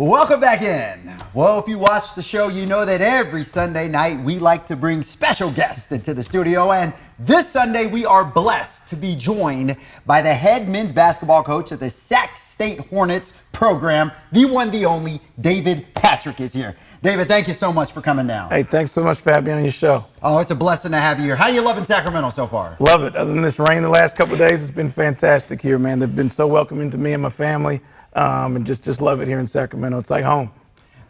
Welcome back in. Well, if you watch the show, you know that every Sunday night we like to bring special guests into the studio. And this Sunday we are blessed to be joined by the head men's basketball coach of the Sac State Hornets program. The one, the only, David Patrick is here. David, thank you so much for coming down. Hey, thanks so much for having me on your show. Oh, it's a blessing to have you here. How you loving Sacramento so far? Love it. Other than this rain the last couple of days, it's been fantastic here, man. They've been so welcoming to me and my family, and just love it here in Sacramento. It's like home.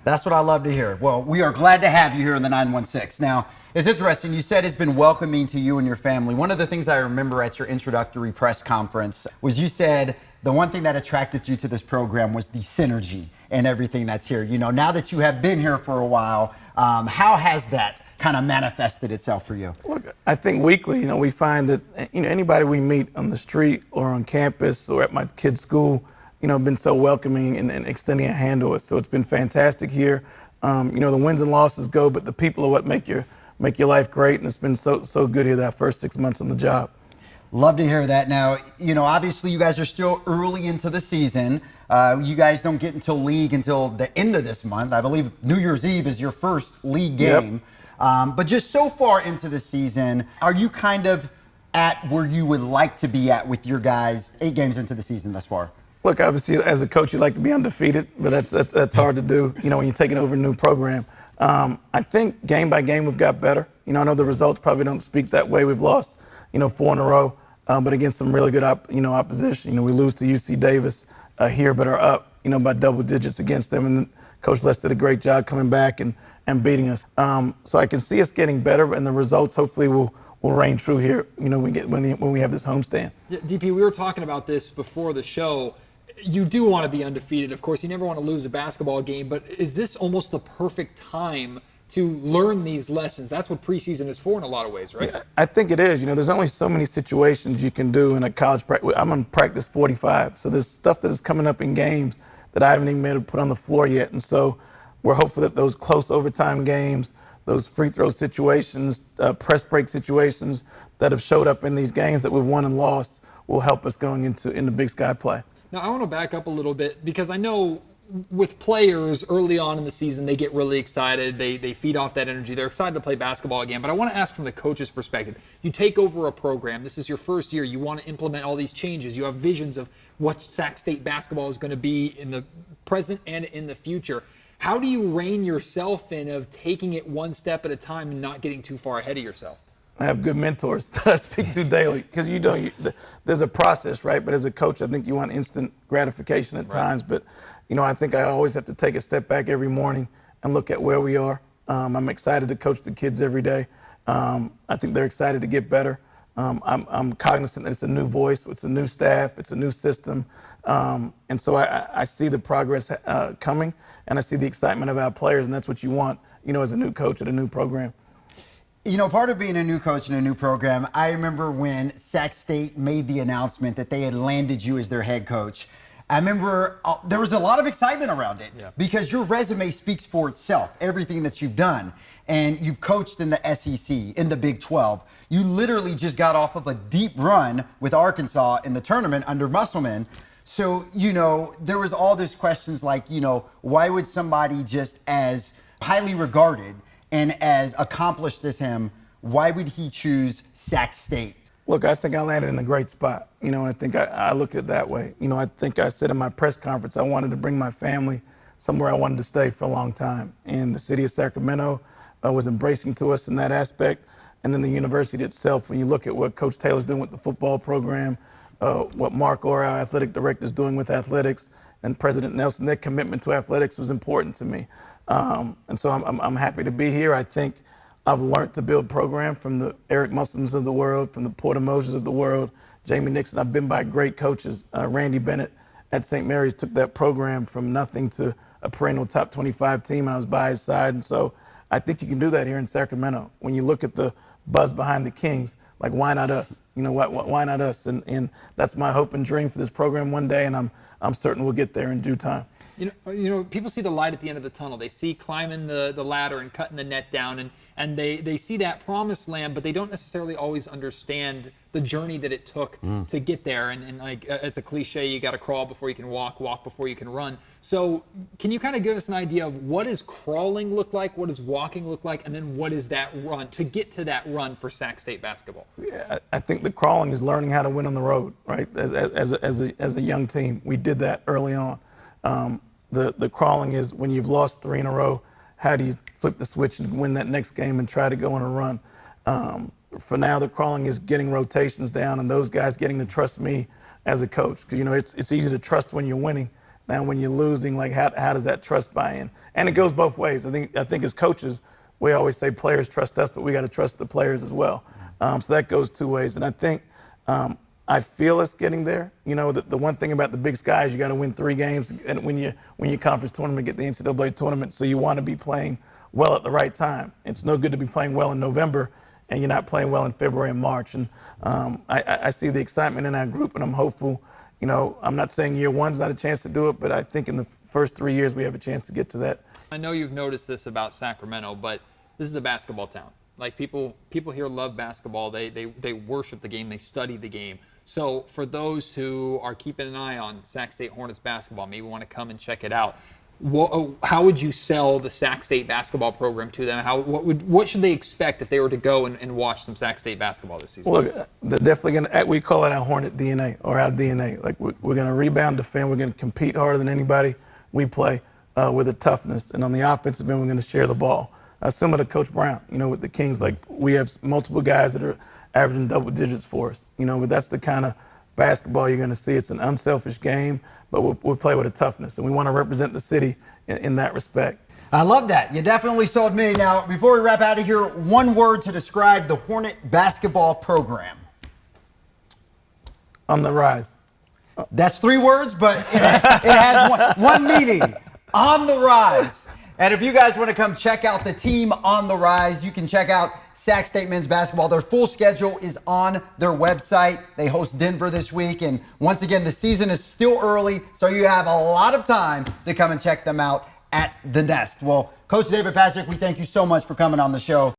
That's what I love to hear. Well, we are glad to have you here in the 916. Now, it's interesting. You said it's been welcoming to you and your family. One of the things I remember at your introductory press conference was you said the one thing that attracted you to this program was the synergy and everything that's here. You know, now that you have been here for a while, how has that kind of manifested itself for you? Look, I think weekly, we find that, anybody we meet on the street or on campus or at my kid's school, been so welcoming and extending a hand to us. So it's been fantastic here. The wins and losses go, but the people are what make your life great. And it's been so good here that first 6 months on the job. Love to hear that. Now, obviously you guys are still early into the season. You guys don't get into league until the end of this month. I believe New Year's Eve is your first league game. Yep. But just so far into the season, are you kind of at where you would like to be at with your guys 8 games into the season thus far? Look, obviously, as a coach, you like to be undefeated, but that's hard to do, when you're taking over a new program. I think game by game we've got better. I know the results probably don't speak that way. We've lost, 4 in a row, but against some really good, opposition. We lose to UC Davis here, but are up, by double digits against them. And Coach Les did a great job coming back and beating us. So I can see us getting better, and the results hopefully will reign true here, when we have this homestand. Yeah, DP, we were talking about this before the show. You do want to be undefeated. Of course, you never want to lose a basketball game, but is this almost the perfect time to learn these lessons? That's what preseason is for in a lot of ways, right? Yeah, I think it is. There's only so many situations you can do in a college practice. I'm on practice 45, so there's stuff that is coming up in games that I haven't even been able to put on the floor yet. And so we're hopeful that those close overtime games, those free throw situations, press break situations that have showed up in these games that we've won and lost will help us going into Big Sky play. Now, I want to back up a little bit because I know with players early on in the season, they get really excited. They feed off that energy. They're excited to play basketball again. But I want to ask from the coach's perspective. You take over a program. This is your first year. You want to implement all these changes. You have visions of what Sac State basketball is going to be in the present and in the future. How do you rein yourself in of taking it one step at a time and not getting too far ahead of yourself? I have good mentors that I speak to daily because there's a process, right? But as a coach, I think you want instant gratification at times. But, I think I always have to take a step back every morning and look at where we are. I'm excited to coach the kids every day. I think they're excited to get better. I'm cognizant that it's a new voice, it's a new staff, it's a new system. And so I see the progress coming, and I see the excitement of our players, and that's what you want, as a new coach at a new program. Part of being a new coach in a new program, I remember when Sac State made the announcement that they had landed you as their head coach. I remember there was a lot of excitement around it because your resume speaks for itself, everything that you've done. And you've coached in the SEC, in the Big 12. You literally just got off of a deep run with Arkansas in the tournament under Musselman. So, there was all these questions like, why would somebody just as highly regarded and as accomplished as him, why would he choose Sac State? Look, I think I landed in a great spot, and I think I look at it that way. I think I said in my press conference I wanted to bring my family somewhere I wanted to stay for a long time. And the city of Sacramento was embracing to us in that aspect. And then the university itself, when you look at what Coach Taylor's doing with the football program, what Mark Orr, our athletic director, is doing with athletics, and President Nelson, their commitment to athletics was important to me. And so I'm happy to be here. I think I've learned to build programs from the Eric Muslims of the world, from the Porter Moses of the world, Jamie Nixon. I've been by great coaches. Randy Bennett at St. Mary's took that program from nothing to a perennial top 25 team, and I was by his side. And so I think you can do that here in Sacramento. When you look at the buzz behind the Kings, like, why not us? Why not us? And that's my hope and dream for this program one day, and I'm certain we'll get there in due time. People see the light at the end of the tunnel. They see climbing the ladder and cutting the net down, and they see that promised land, but they don't necessarily always understand the journey that it took to get there. And like it's a cliche, you got to crawl before you can walk, walk before you can run. So can you kind of give us an idea of what does crawling look like, what does walking look like, and then what is that run to get to that run for Sac State basketball? Yeah, I think the crawling is learning how to win on the road, right? As a young team, we did that early on. The crawling is when you've lost 3 in a row, how do you flip the switch and win that next game and try to go on a run? For now, the crawling is getting rotations down and those guys getting to trust me as a coach. Because, it's easy to trust when you're winning. Now, when you're losing, like how does that trust buy in? And it goes both ways. I think as coaches, we always say players trust us, but we got to trust the players as well. So that goes 2 ways. And I think I feel us getting there. The one thing about the Big Sky is you got to win 3 games and when you conference tournament, get the NCAA tournament. So you want to be playing well at the right time. It's no good to be playing well in November and you're not playing well in February and March. And I see the excitement in our group, and I'm hopeful. I'm not saying year one's not a chance to do it, but I think in the first 3 years we have a chance to get to that. I know you've noticed this about Sacramento, but this is a basketball town. Like people here love basketball. They worship the game. They study the game. So for those who are keeping an eye on Sac State Hornets basketball, maybe want to come and check it out, how would you sell the Sac State basketball program to them? What should they expect if they were to go and watch some Sac State basketball this season? Well, they're definitely we call it our Hornet DNA or our DNA. Like we're going to rebound, defend. We're going to compete harder than anybody we play with a toughness. And on the offensive end, we're going to share the ball. Similar to Coach Brown, with the Kings, like we have multiple guys that are averaging double digits for us, but that's the kind of basketball you're going to see. It's an unselfish game, but we'll play with a toughness, and we want to represent the city in that respect. I love that. You definitely sold me. Now, before we wrap out of here, one word to describe the Hornet basketball program. On the rise. That's 3 words, but it has one meaning. On the rise. And if you guys want to come check out the team on the rise, you can check out Sac State men's basketball. Their full schedule is on their website. They host Denver this week. And once again, the season is still early, so you have a lot of time to come and check them out at the Nest. Well, Coach David Patrick, we thank you so much for coming on the show.